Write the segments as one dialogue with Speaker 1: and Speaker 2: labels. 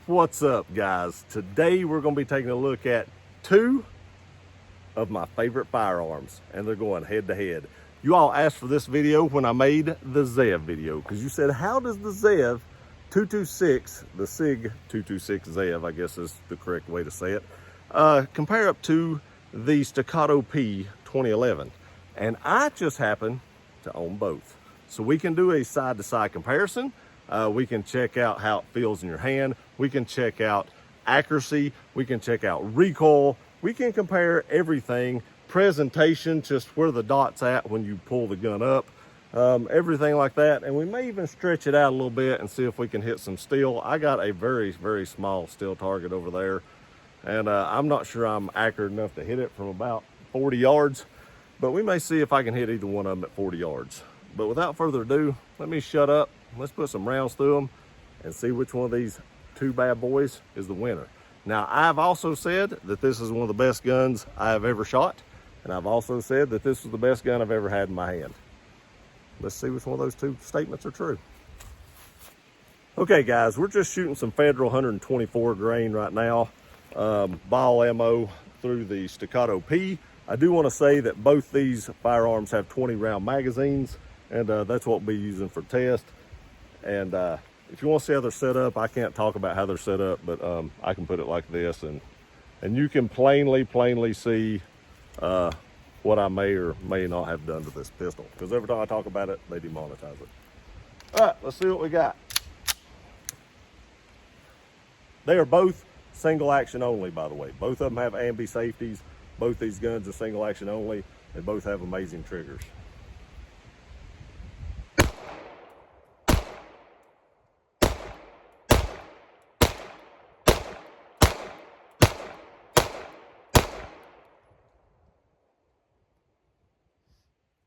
Speaker 1: What's up, guys? Today we're going to be taking a look at two of my favorite firearms, and they're going head to head. You all asked for this video when I made the Zev video, because you said, how does the Zev 226, the Sig 226 Zev, I guess is the correct way to say it, compare up to the Staccato P 2011? And I just happen to own both. So we can do a side-to-side comparison. We can check out how it feels in your hand. We can check out accuracy. We can check out recoil. We can compare everything. Presentation, just where the dot's at when you pull the gun up. Everything like that. And we may even stretch it out a little bit and see if we can hit some steel. I got a very, very small steel target over there. And I'm not sure I'm accurate enough to hit it from about 40 yards. But we may see if I can hit either one of them at 40 yards. But without further ado, let me shut up. Let's put some rounds through them and see which one of these two bad boys is the winner. Now, I've also said that this is one of the best guns I have ever shot. And I've also said that this was the best gun I've ever had in my hand. Let's see which one of those two statements are true. Okay, guys, we're just shooting some Federal 124 grain right now. Ball ammo through the Staccato P. I do want to say that both these firearms have 20 round magazines, and that's what we'll be using for test. And if you want to see how they're set up, I can't talk about how they're set up, but I can put it like this, and you can plainly see what I may or may not have done to this pistol, because every time I talk about it, they demonetize it. All right, let's see what we got. They are both single action only, by the way. Both of them have ambi safeties. Both these guns are single action only. They both have amazing triggers.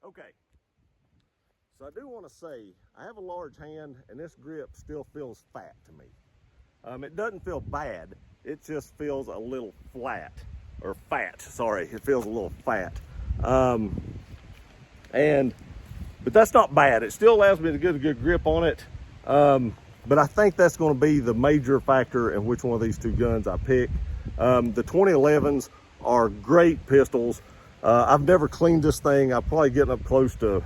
Speaker 1: Okay, so I do want to say I have a large hand, and this grip still feels fat to me. It doesn't feel bad. It just feels a little flat. Or fat, sorry, it feels a little fat. But that's not bad. It still allows me to get a good grip on it. But I think that's going to be the major factor in which one of these two guns I pick. The 2011s are great pistols. I've never cleaned this thing. I'm probably getting up close to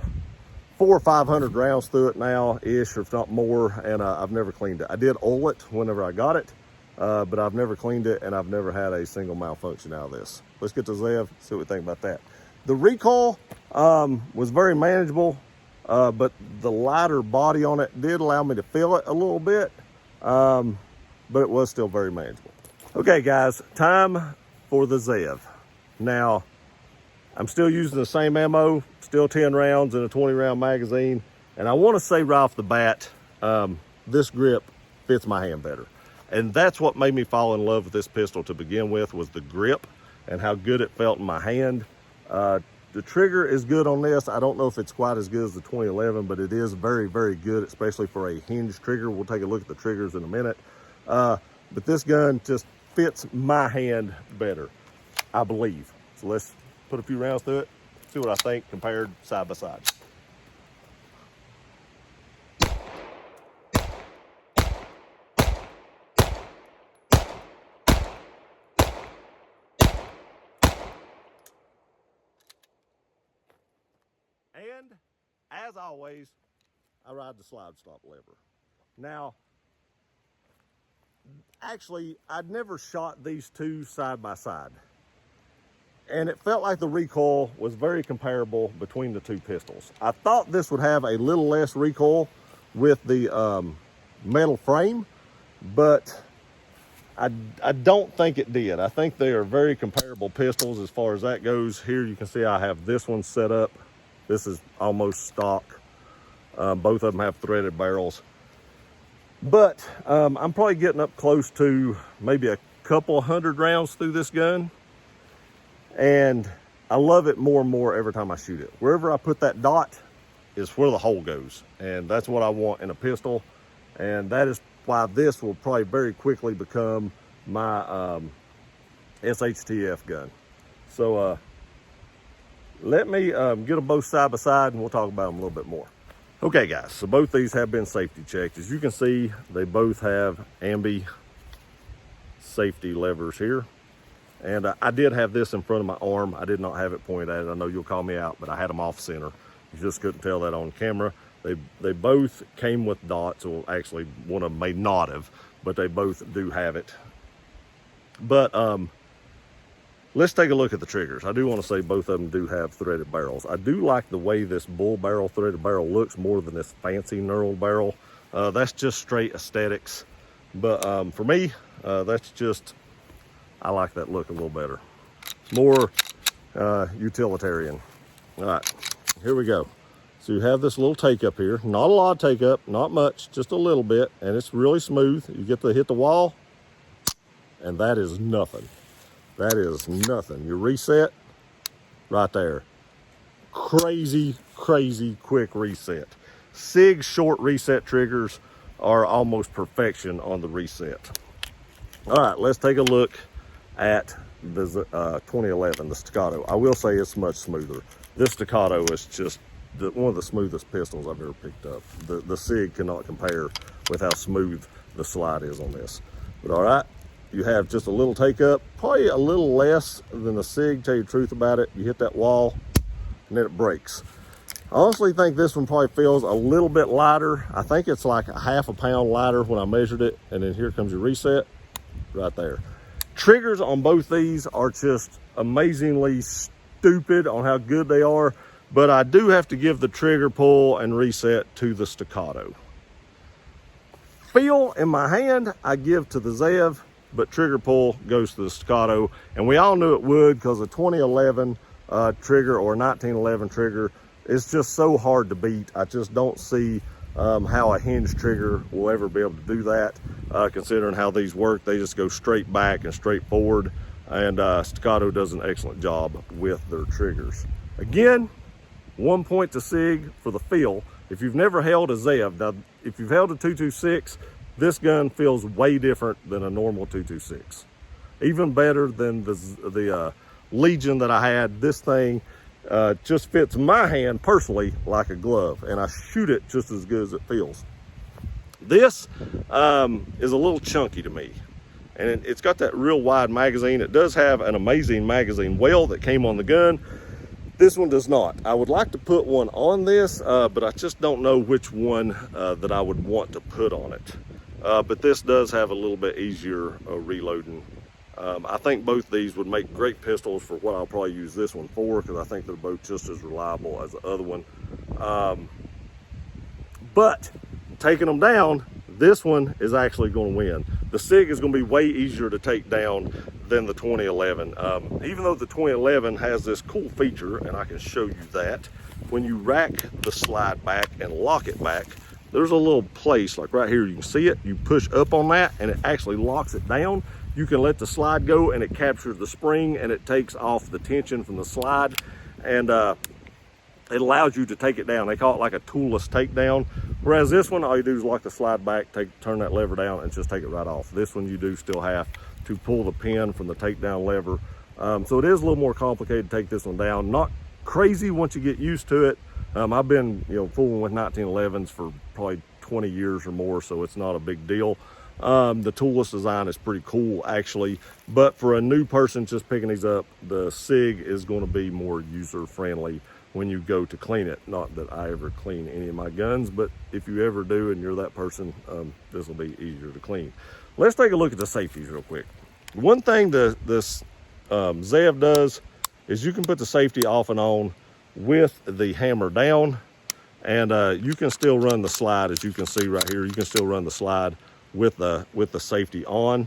Speaker 1: 400 or 500 rounds through it now-ish, or if not more, and I've never cleaned it. I did oil it whenever I got it. But I've never cleaned it, and I've never had a single malfunction out of this. Let's get to Zev, see what we think about that. The recoil was very manageable, but the lighter body on it did allow me to feel it a little bit, but it was still very manageable. Okay, guys, time for the Zev. Now, I'm still using the same ammo, still 10 rounds in a 20 round magazine, and I want to say right off the bat, this grip fits my hand better. And that's what made me fall in love with this pistol to begin with, was the grip and how good it felt in my hand. The trigger is good on this. I don't know if it's quite as good as the 2011, but it is very, very good, especially for a hinged trigger. We'll take a look at the triggers in a minute. But this gun just fits my hand better, I believe. So let's put a few rounds through it, see what I think compared side by side. And as always, I ride the slide stop lever. Now, actually, I'd never shot these two side by side. And it felt like the recoil was very comparable between the two pistols. I thought this would have a little less recoil with the metal frame, but I don't think it did. I think they are very comparable pistols as far as that goes. Here you can see I have this one set up. This is almost stock. Both of them have threaded barrels. But I'm probably getting up close to maybe a couple hundred rounds through this gun. And I love it more and more every time I shoot it. Wherever I put that dot is where the hole goes. And that's what I want in a pistol. And that is why this will probably very quickly become my SHTF gun. So let me get them both side by side, and we'll talk about them a little bit more. Okay, guys, so both these have been safety checked. As you can see, they both have ambi safety levers here. And I did have this in front of my arm. I did not have it pointed at it. I know you'll call me out, but I had them off center. You just couldn't tell that on camera. They both came with dots. Well, actually, one of them may not have, but they both do have it. But let's take a look at the triggers. I do want to say both of them do have threaded barrels. I do like the way this bull barrel, threaded barrel looks more than this fancy knurled barrel. That's just straight aesthetics. But for me, that's just, I like that look a little better. More utilitarian. All right, here we go. So you have this little take up here. Not a lot of take up, not much, just a little bit. And it's really smooth. You get to hit the wall, and that is nothing. That is nothing. You reset right there. Crazy, crazy quick reset. Sig short reset triggers are almost perfection on the reset. All right, let's take a look at the 2011, the Staccato. I will say it's much smoother. This Staccato is just one of the smoothest pistols I've ever picked up. The Sig cannot compare with how smooth the slide is on this. But all right, you have just a little take up, probably a little less than the Sig, tell you the truth about it. You hit that wall and then it breaks. I honestly think this one probably feels a little bit lighter. I think it's like a half a pound lighter when I measured it. And then here comes your reset right there. Triggers on both these are just amazingly stupid on how good they are. But I do have to give the trigger pull and reset to the Staccato. Feel in my hand, I give to the Zev, but trigger pull goes to the Staccato. And we all knew it would, because a 2011 trigger or a 1911 trigger is just so hard to beat. I just don't see how a hinge trigger will ever be able to do that, considering how these work. They just go straight back and straight forward. And Staccato does an excellent job with their triggers. Again, 1 point to Sig for the feel. If you've never held a Zev, now if you've held a 226, this gun feels way different than a normal 226. Even better than the Legion that I had. This thing just fits my hand personally like a glove, and I shoot it just as good as it feels. This is a little chunky to me, and it's got that real wide magazine. It does have an amazing magazine well that came on the gun. This one does not. I would like to put one on this, but I just don't know which one that I would want to put on it. But this does have a little bit easier reloading. I think both these would make great pistols for what I'll probably use this one for, because I think they're both just as reliable as the other one. But taking them down, this one is actually going to win. The Sig is going to be way easier to take down than the 2011. Even though the 2011 has this cool feature, and I can show you that, when you rack the slide back and lock it back, there's a little place, like right here, you can see it. You push up on that and it actually locks it down. You can let the slide go and it captures the spring and it takes off the tension from the slide, and it allows you to take it down. They call it like a toolless takedown. Whereas this one, all you do is lock the slide back, turn that lever down, and just take it right off. This one, you do still have to pull the pin from the takedown lever. So it is a little more complicated to take this one down. Not crazy once you get used to it. I've been, fooling with 1911s for probably 20 years or more, so it's not a big deal. The toolless design is pretty cool, actually. But for a new person just picking these up, the Sig is going to be more user-friendly when you go to clean it. Not that I ever clean any of my guns, but if you ever do and you're that person, this will be easier to clean. Let's take a look at the safeties real quick. One thing this Zev does is you can put the safety off and on with the hammer down, and you can still run the slide. As you can see right here, you can still run the slide with the safety on.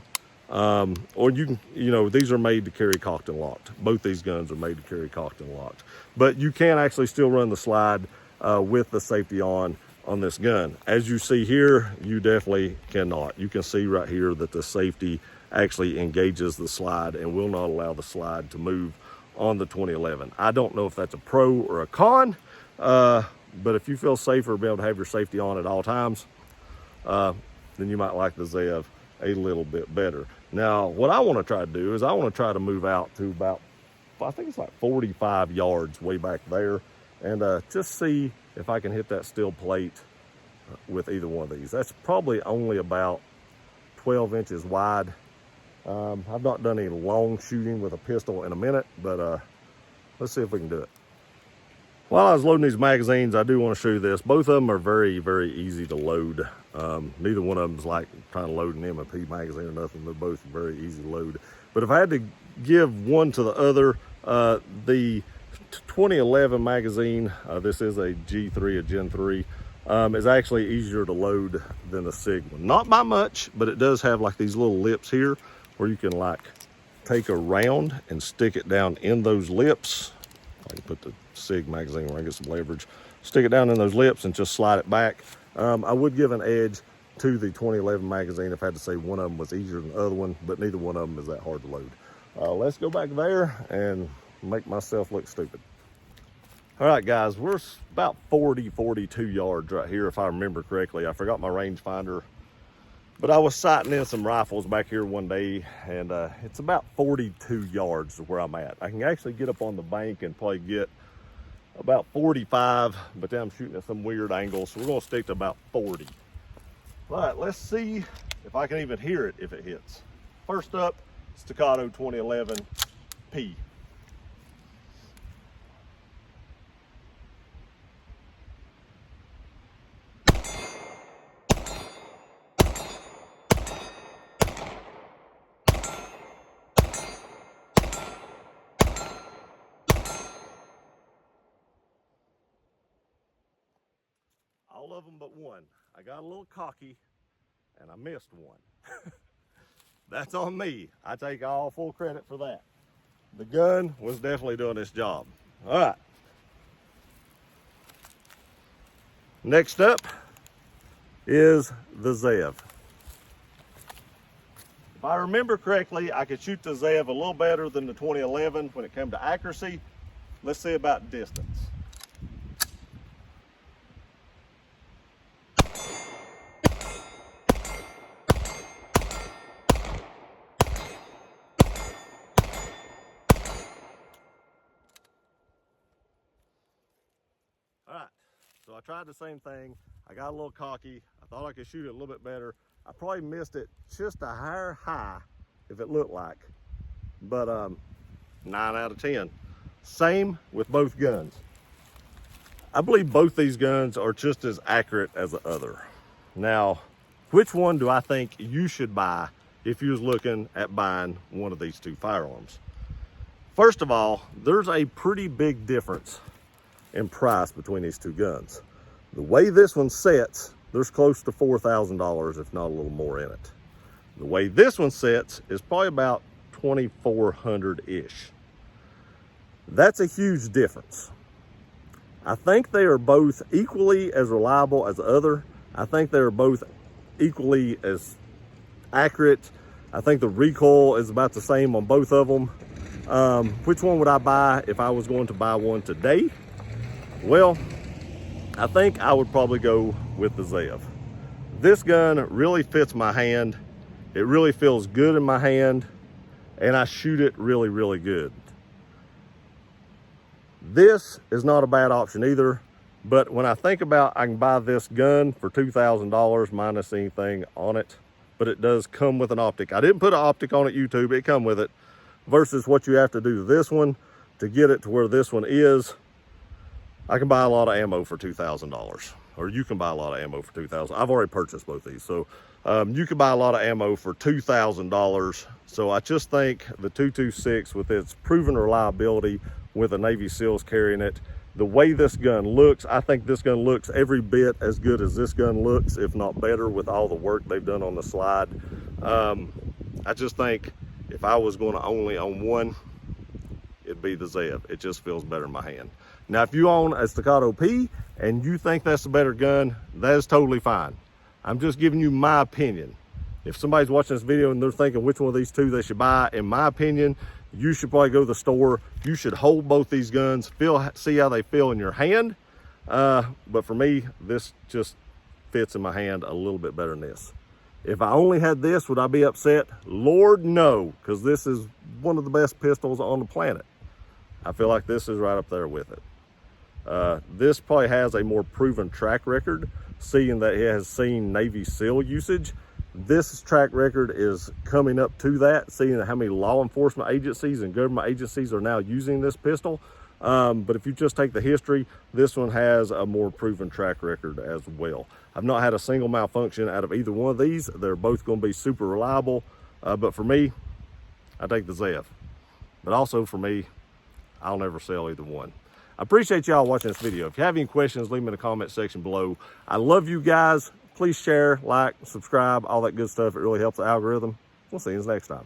Speaker 1: Or you can, these are made to carry cocked and locked. Both these guns are made to carry cocked and locked. But you can actually still run the slide with the safety on this gun. As you see here, you definitely cannot. You can see right here that the safety actually engages the slide and will not allow the slide to move on the 2011. I don't know if that's a pro or a con, but if you feel safer being able to have your safety on at all times, then you might like the Zev a little bit better. Now, what I want to try to do is I want to try to move out to about, I think it's like 45 yards way back there, and just see if I can hit that steel plate with either one of these. That's probably only about 12 inches wide I've not done any long shooting with a pistol in a minute, but let's see if we can do it. While I was loading these magazines, I do want to show you this. Both of them are very, very easy to load. Neither one of them is like trying to load an M&P magazine or nothing. They're both very easy to load. But if I had to give one to the other, the 2011 magazine, this is a G3, a Gen 3, is actually easier to load than the Sig one. Not by much, but it does have like these little lips here where you can like take a round and stick it down in those lips. I can put the Sig magazine where I get some leverage. Stick it down in those lips and just slide it back. I would give an edge to the 2011 magazine if I had to say one of them was easier than the other one, but neither one of them is that hard to load. Let's go back there and make myself look stupid. All right, guys, we're about 42 yards right here, if I remember correctly. I forgot my rangefinder, but I was sighting in some rifles back here one day, and it's about 42 yards to where I'm at. I can actually get up on the bank and probably get about 45, but then I'm shooting at some weird angle, so we're gonna stick to about 40. All right, let's see if I can even hear it if it hits. First up, Staccato 2011 P. All of them but one. I got a little cocky and I missed one. That's on me. I take all full credit for that. The gun was definitely doing its job. All right. Next up is the Zev. If I remember correctly, I could shoot the Zev a little better than the 2011 when it came to accuracy. Let's see about distance. All right, so I tried the same thing. I got a little cocky. I thought I could shoot it a little bit better. I probably missed it just a higher high if it looked like, but 9 out of 10. Same with both guns. I believe both these guns are just as accurate as the other. Now, which one do I think you should buy if you was looking at buying one of these two firearms? First of all, there's a pretty big difference in price between these two guns. The way this one sets, there's close to $4,000, if not a little more in it. The way this one sets is probably about $2,400-ish. That's a huge difference. I think they are both equally as reliable as the other. I think they are both equally as accurate. I think the recoil is about the same on both of them. Which one would I buy if I was going to buy one today? Well, I think I would probably go with the Zev. This gun really fits my hand. It really feels good in my hand, and I shoot it really, really good. This is not a bad option either, but when I think about I can buy this gun for $2,000 minus anything on it, but it does come with an optic. I didn't put an optic on it, YouTube, it come with it, versus what you have to do to this one to get it to where this one is. I can buy a lot of ammo for $2,000, or you can buy a lot of ammo for $2,000. I've already purchased both these, so you can buy a lot of ammo for $2,000. So I just think the 226, with its proven reliability, with the Navy SEALs carrying it, the way this gun looks, I think this gun looks every bit as good as this gun looks, if not better, with all the work they've done on the slide. I just think if I was going to only own one, it'd be the Zev. It just feels better in my hand. Now, if you own a Staccato P and you think that's a better gun, that is totally fine. I'm just giving you my opinion. If somebody's watching this video and they're thinking which one of these two they should buy, in my opinion, you should probably go to the store. You should hold both these guns, see how they feel in your hand. But for me, this just fits in my hand a little bit better than this. If I only had this, would I be upset? Lord, no, because this is one of the best pistols on the planet. I feel like this is right up there with it. This probably has a more proven track record, seeing that it has seen Navy SEAL usage. This track record is coming up to that, seeing how many law enforcement agencies and government agencies are now using this pistol. But if you just take the history, this one has a more proven track record as well. I've not had a single malfunction out of either one of these. They're both going to be super reliable. But for me, I take the Zev. But also for me, I'll never sell either one. I appreciate y'all watching this video. If you have any questions, leave them in the comment section below. I love you guys. Please share, like, subscribe, all that good stuff. It really helps the algorithm. We'll see you next time.